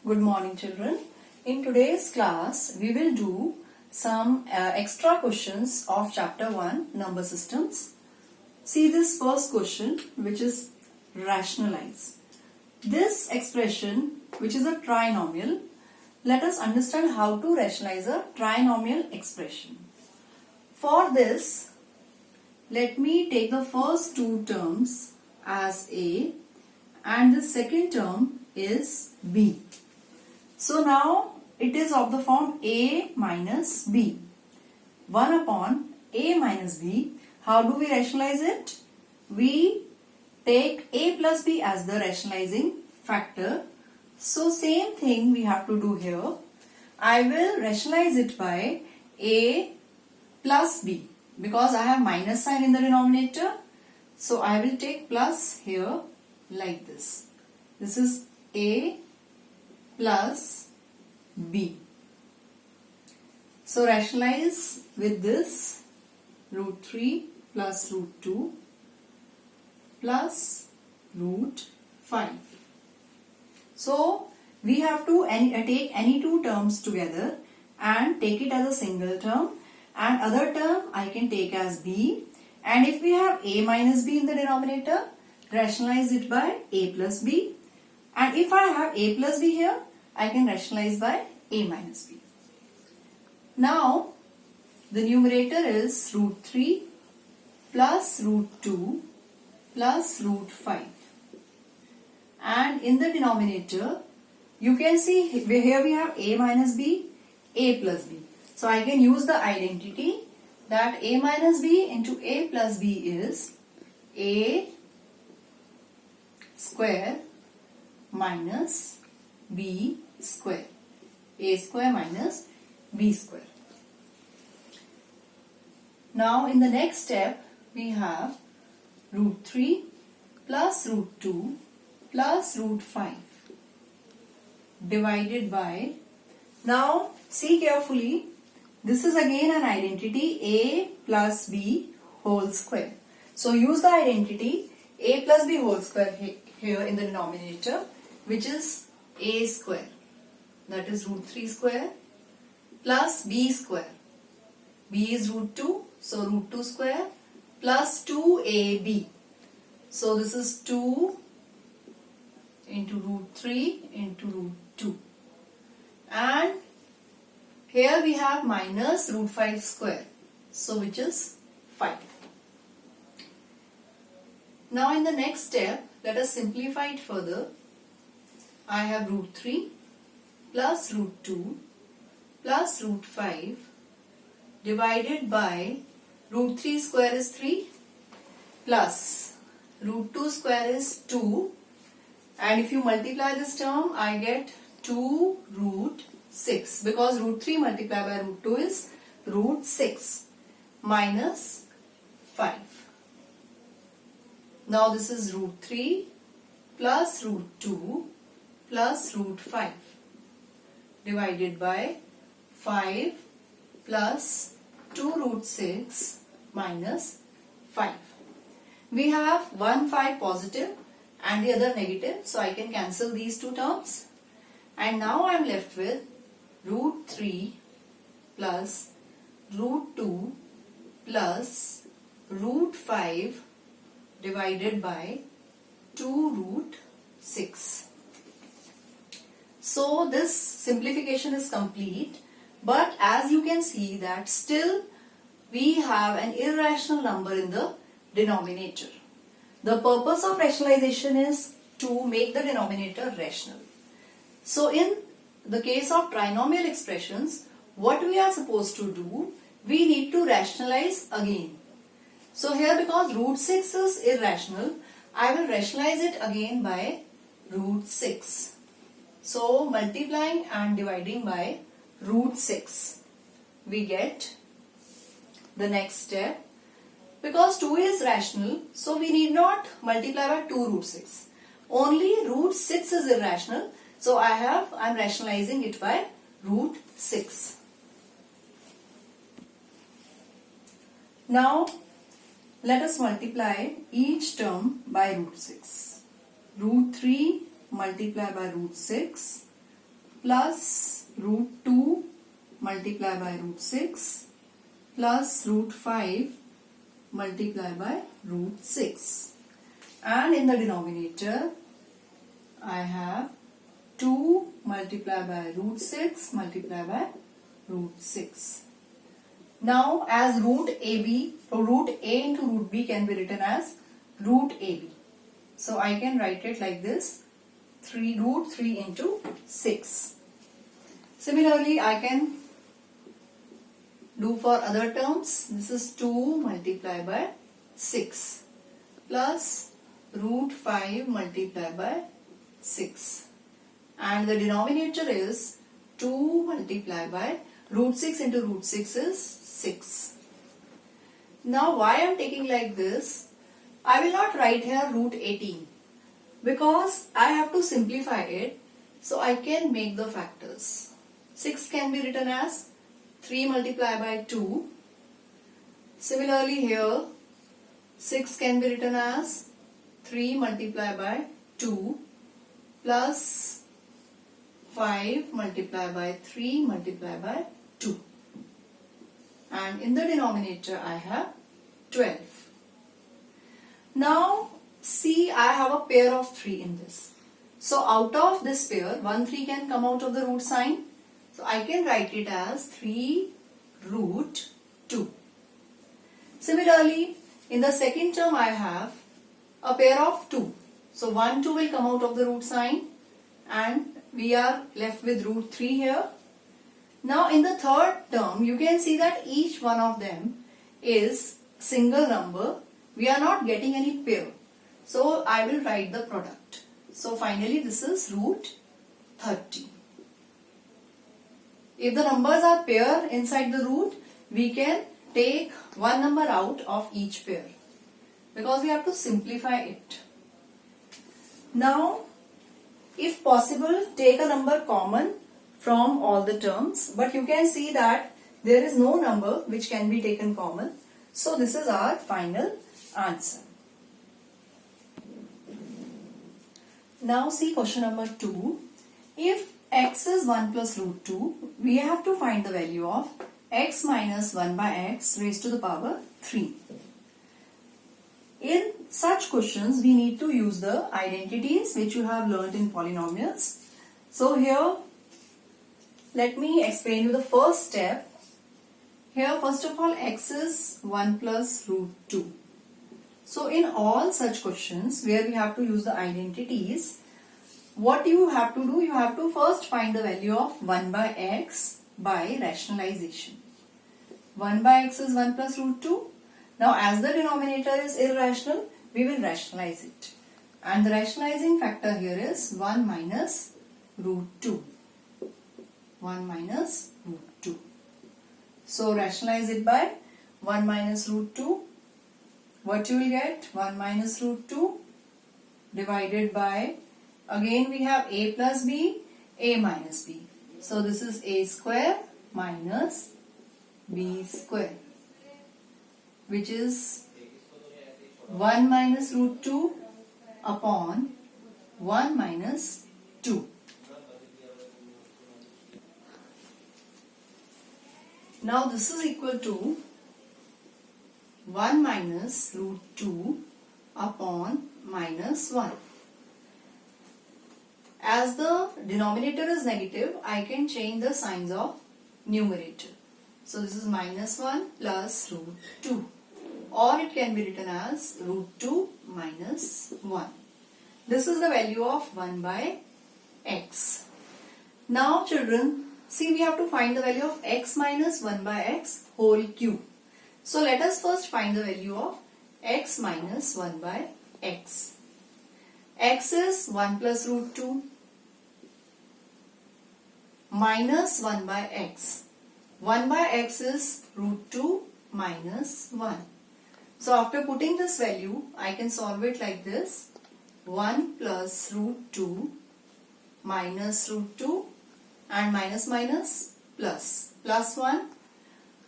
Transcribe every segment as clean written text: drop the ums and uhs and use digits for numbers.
Good morning, children. In today's class, we will do some extra questions of chapter 1, number systems. See this first question, which is rationalize. This expression, which is a trinomial, let us understand how to rationalize a trinomial expression. For this, let me take the first two terms as A and the second term is B. So now it is of the form A minus B. 1 upon A minus B. How do we rationalize it? We take A plus B as the rationalizing factor. So same thing we have to do here. I will rationalize it by A plus B because I have minus sign in the denominator. So I will take plus here like this. This is A plus B. So rationalize with this root 3 plus root 2 plus root 5. So we have to take any two terms together and take it as a single term, and other term I can take as B, and if we have A minus B in the denominator, rationalize it by A plus B, and if I have A plus B here, I can rationalize by A minus B. Now the numerator is root 3 plus root 2 plus root 5, and in the denominator you can see here we have A minus B, A plus B. So I can use the identity that A minus B into A plus B is A square minus B square. A square minus B square. Now in the next step we have root 3 plus root 2 plus root 5 divided by, now see carefully, this is again an identity A plus B whole square. So use the identity A plus B whole square here in the denominator, which is A square, that is root 3 square plus B square. B is root 2, so root 2 square plus 2AB. So this is 2 into root 3 into root 2. And here we have minus root 5 square, so which is 5. Now in the next step, let us simplify it further. I have root 3 plus root 2 plus root 5 divided by root 3 square is 3 plus root 2 square is 2, and if you multiply this term I get 2 root 6 because root 3 multiplied by root 2 is root 6 minus 5. Now this is root 3 plus root 2 plus root 5 divided by 5 plus 2 root 6 minus 5. We have one 5 positive and the other negative, so I can cancel these two terms, and now I am left with root 3 plus root 2 plus root 5 divided by 2 root 6. So this simplification is complete, but as you can see that still we have an irrational number in the denominator. The purpose of rationalization is to make the denominator rational. So in the case of trinomial expressions, what we are supposed to do, we need to rationalize again. So here, because root 6 is irrational, I will rationalize it again by root 6. So multiplying and dividing by root 6, we get the next step. Because 2 is rational, so we need not multiply by 2 root 6. Only root 6 is irrational, so I am rationalizing it by root 6. Now let us multiply each term by root 6. Root 3 multiplied by root 6 plus root 2 multiply by root 6 plus root 5 multiply by root 6. And in the denominator, I have 2 multiply by root 6 multiply by root 6. Now as root AB, so root A into root B can be written as root AB. So I can write it like this, root 3 into 6. Similarly, I can do for other terms. This is 2 multiply by 6 plus root 5 multiply by 6. And the denominator is 2 multiply by root 6 into root 6 is 6. Now why I am taking like this, I will not write here root 18 because I have to simplify it, so I can make the factors. 6 can be written as 3 multiply by 2. Similarly here 6 can be written as 3 multiply by 2 plus 5 multiply by 3 multiply by 2. And in the denominator I have 12. Now see, I have a pair of 3 in this. So out of this pair, 1 3 can come out of the root sign. So I can write it as 3 root 2. Similarly, in the second term I have a pair of 2. So 1 2 will come out of the root sign and we are left with root 3 here. Now in the third term, you can see that each one of them is single number. We are not getting any pair. So I will write the product. So finally this is root 30. If the numbers are pair inside the root, we can take one number out of each pair because we have to simplify it. Now if possible, take a number common from all the terms, but you can see that there is no number which can be taken common. So this is our final answer. Now see question number 2. If x is 1 plus root 2, we have to find the value of x minus 1 by x raised to the power 3. In such questions, we need to use the identities which you have learnt in polynomials. So here, let me explain you the first step. Here, first of all, x is 1 plus root 2. So in all such questions where we have to use the identities, what you have to do, you have to first find the value of 1 by x by rationalization. 1 by x is 1 plus root 2. Now as the denominator is irrational, we will rationalize it. And the rationalizing factor here is 1 minus root 2. 1 minus root 2. So rationalize it by 1 minus root 2. What you will get? 1 minus root 2 divided by, again we have a plus b, a minus b. So this is a square minus b square, which is 1 minus root 2 upon 1 minus 2. Now this is equal to 1 minus root 2 upon minus 1. As the denominator is negative, I can change the signs of numerator. So this is minus 1 plus root 2. Or it can be written as root 2 minus 1. This is the value of 1 by x. Now children, see, we have to find the value of x minus 1 by x whole cube. So let us first find the value of x minus 1 by x. X is 1 plus root 2 minus 1 by x. 1 by x is root 2 minus 1. So after putting this value, I can solve it like this. 1 plus root 2 minus root 2 and minus minus plus. Plus 1.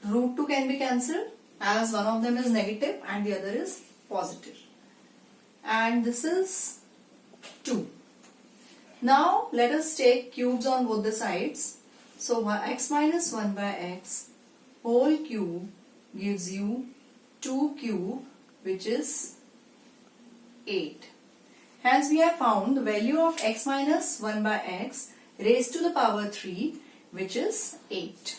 Root 2 can be cancelled as one of them is negative and the other is positive. And this is 2. Now let us take cubes on both the sides. So x minus 1 by x whole cube gives you 2 cube, which is 8. Hence we have found the value of x minus 1 by x raised to the power 3, which is 8.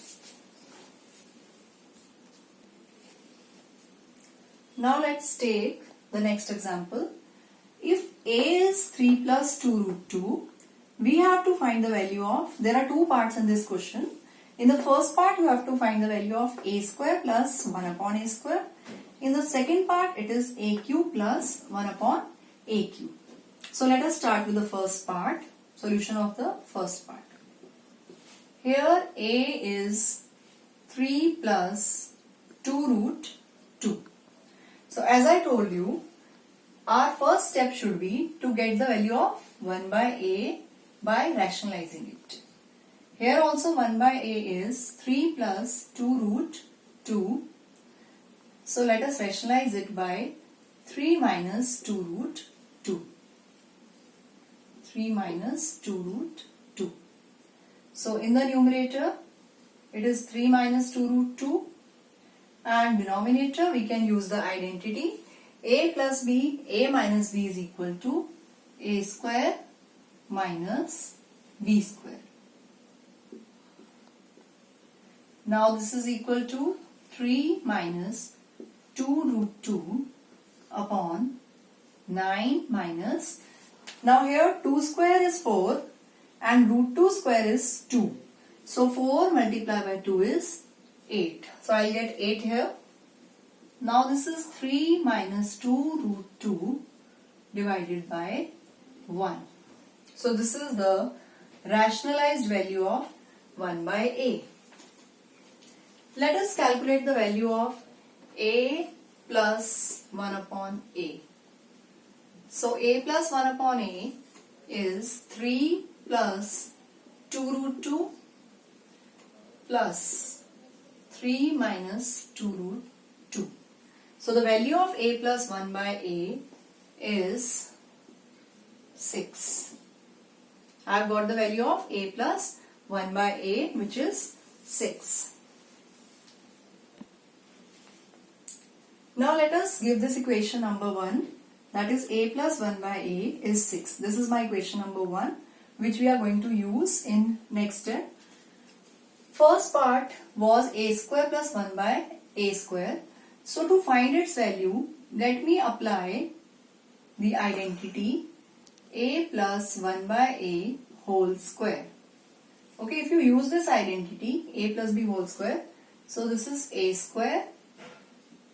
Now let's take the next example. If a is 3 plus 2 root 2, we have to find the value of, there are two parts in this question. In the first part, you have to find the value of a square plus 1 upon a square. In the second part, it is a cube plus 1 upon a cube. So let us start with the first part, solution of the first part. Here a is 3 plus 2 root 2. So as I told you, our first step should be to get the value of 1 by a by rationalizing it. Here also 1 by a is 3 plus 2 root 2. So let us rationalize it by 3 minus 2 root 2. 3 minus 2 root 2. So in the numerator, it is 3 minus 2 root 2. And denominator, we can use the identity a plus b, a minus b is equal to a square minus b square. Now this is equal to 3 minus 2 root 2 upon 9 minus, now here 2 square is 4 and root 2 square is 2. So 4 multiplied by 2 is 8. So I'll get 8 here. Now this is 3 minus 2 root 2 divided by 1. So this is the rationalized value of 1 by a. Let us calculate the value of a plus 1 upon a. So a plus 1 upon a is 3 plus 2 root 2 plus 3 minus 2 root 2. So the value of a plus 1 by a is 6. I have got the value of a plus 1 by a, which is 6. Now let us give this equation number 1, that is a plus 1 by a is 6. This is my equation number 1, which we are going to use in next step. First part was a square plus 1 by a square. So to find its value, let me apply the identity a plus 1 by a whole square. Okay, if you use this identity a plus b whole square, so this is a square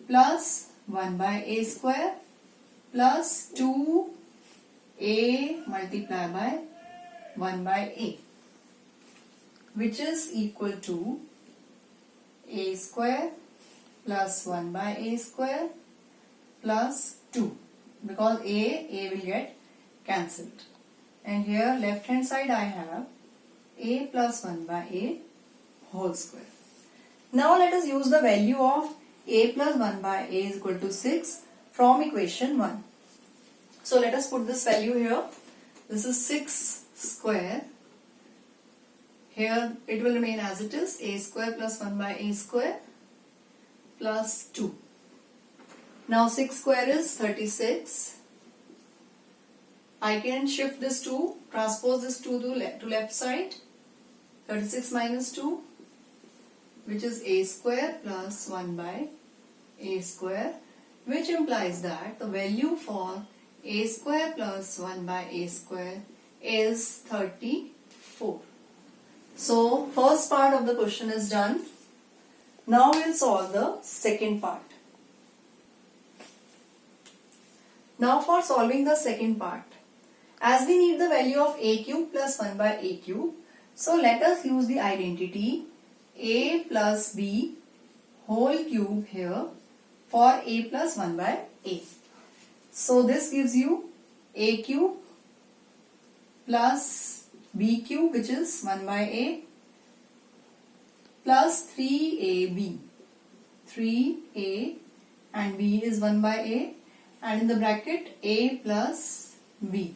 plus 1 by a square plus 2a multiplied by 1 by a, which is equal to a square plus 1 by a square plus 2, because a will get cancelled. And here left hand side I have a plus 1 by a whole square. Now let us use the value of a plus 1 by a is equal to 6 from equation 1. So let us put this value here. This is 6 square. Here it will remain as it is, a square plus 1 by a square plus 2. Now 6 square is 36. I can shift this 2, transpose this 2 to left side. 36 minus 2, which is a square plus 1 by a square, which implies that the value for a square plus 1 by a square is 34. So first part of the question is done. Now we'll solve the second part. Now for solving the second part, as we need the value of a cube plus 1 by a cube, so let us use the identity a plus b whole cube here for a plus 1 by a. So this gives you a cube plus b cube, which is 1 by a, plus 3ab. 3a and b is 1 by a, and in the bracket a plus b.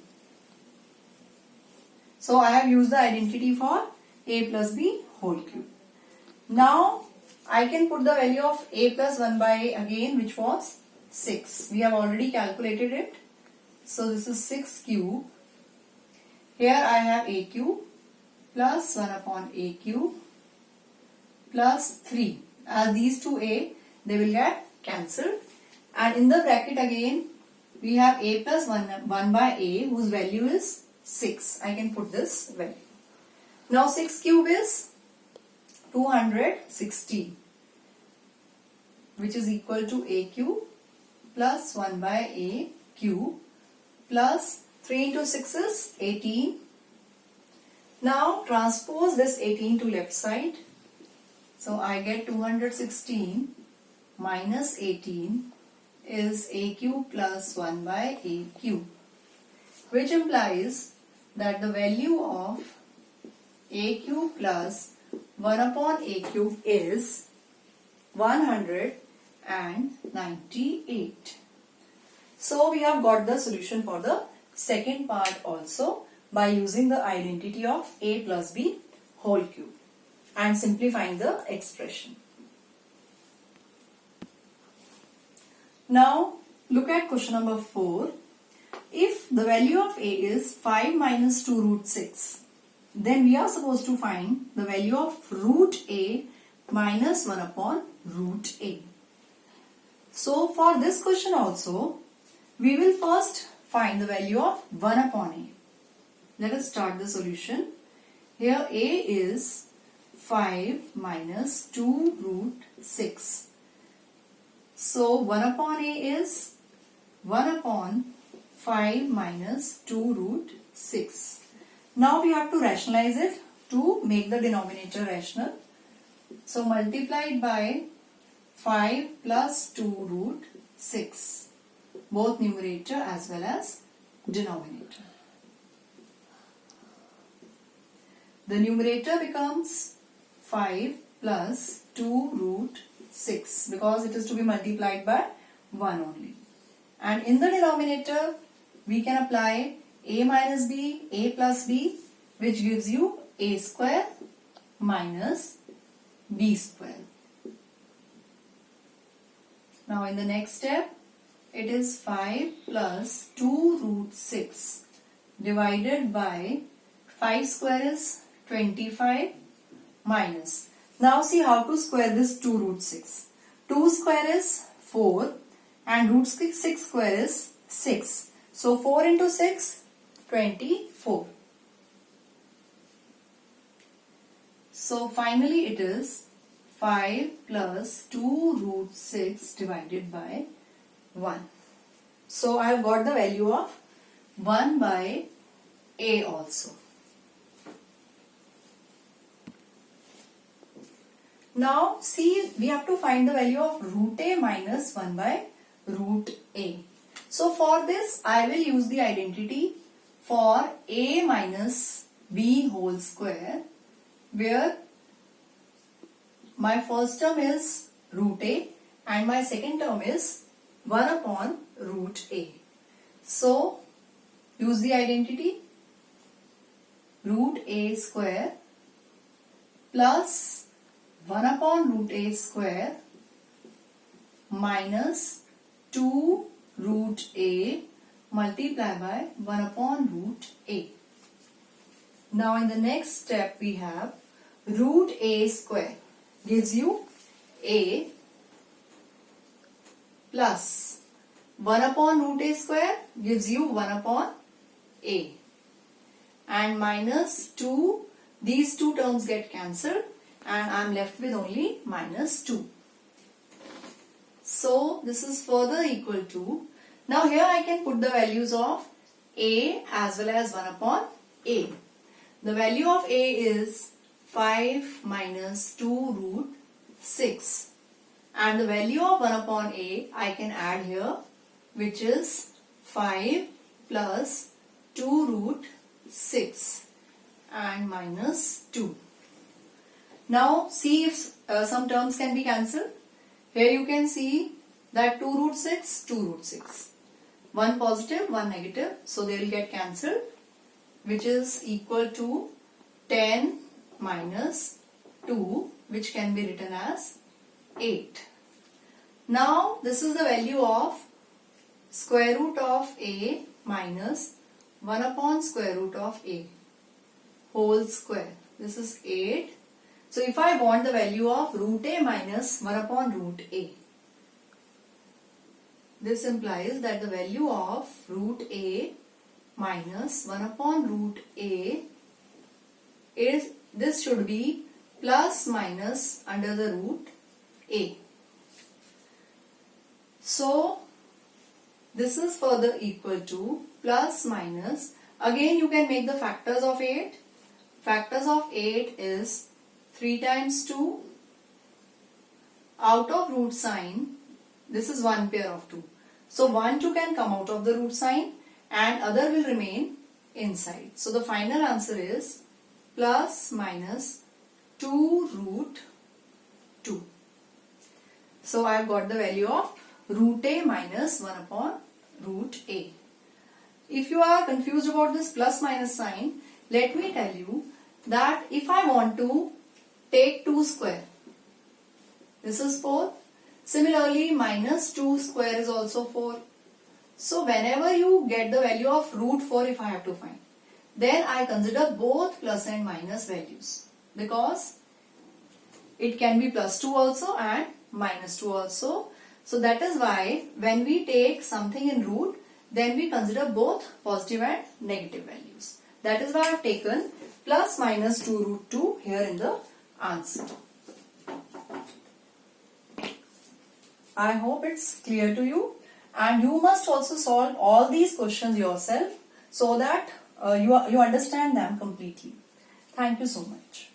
So I have used the identity for a plus b whole cube. Now I can put the value of a plus 1 by a again, which was 6. We have already calculated it. So this is 6 cube. Here I have a cube plus 1 upon a cube plus 3. As these two a, they will get cancelled. And in the bracket again, we have a plus 1 by a, whose value is 6. I can put this value. Now 6 cube is 260, which is equal to a cube plus 1 by a cube plus 3 into 6 is 18. Now transpose this 18 to left side. So I get 216 minus 18 is a cube plus 1 by a cube, which implies that the value of a cube plus 1 upon a cube is 198. So we have got the solution for the second part also by using the identity of a plus b whole cube and simplifying the expression. Now look at question number 4. If the value of a is 5 minus 2 root 6, then we are supposed to find the value of root a minus 1 upon root a. So for this question also, we will first find the value of 1 upon a. Let us start the solution. Here a is 5 minus 2 root 6. So 1 upon a is 1 upon 5 minus 2 root 6. Now we have to rationalize it to make the denominator rational. So multiplied by 5 plus 2 root 6, both numerator as well as denominator. The numerator becomes 5 plus 2 root 6 because it is to be multiplied by 1 only. And in the denominator, we can apply a minus b, a plus b, which gives you a square minus b square. Now in the next step, it is 5 plus 2 root 6 divided by 5 square is 25 minus. Now see how to square this 2 root 6. 2 square is 4 and root 6 square is 6. So 4 into 6, 24. So finally it is 5 plus 2 root 6 divided by 1. So I have got the value of 1 by a also. Now see, we have to find the value of root a minus 1 by root a. So for this I will use the identity for a minus b whole square, where my first term is root a and my second term is 1 upon root a. So use the identity root a square plus 1 upon root a square minus 2 root a multiplied by 1 upon root a. Now in the next step we have root a square gives you a plus 1 upon root a square gives you 1 upon a, and minus 2, these two terms get cancelled and I am left with only minus 2. So this is further equal to, now here I can put the values of a as well as 1 upon a. The value of a is 5 minus 2 root 6, and the value of 1 upon a I can add here, which is 5 plus 2 root 6 and minus 2. Now see if some terms can be cancelled. Here you can see that 2 root 6, 2 root 6. One positive, one negative, so they will get cancelled. which is equal to 10 minus 2, which can be written as 8. Now this is the value of square root of a minus 1 upon square root of a whole square. This is 8. So if I want the value of root a minus 1 upon root a, this implies that the value of root a minus 1 upon root a is, this should be plus minus under the root a. So this is further equal to plus minus. Again you can make the factors of 8. Factors of 8 is 3 times 2. Out of root sign, this is one pair of 2. So 1, 2 can come out of the root sign and other will remain inside. So the final answer is plus minus 2 root 2. So I have got the value of root a minus 1 upon root a. If you are confused about this plus minus sign, let me tell you that if I want to take 2 square, this is 4. Similarly, minus 2 square is also 4. So whenever you get the value of root 4, if I have to find, then I consider both plus and minus values, because it can be plus 2 also and minus 2 also. So that is why when we take something in root, then we consider both positive and negative values. That is why I have taken plus minus 2 root 2 here in the answer. I hope it's clear to you, and you must also solve all these questions yourself so that you understand them completely. Thank you so much.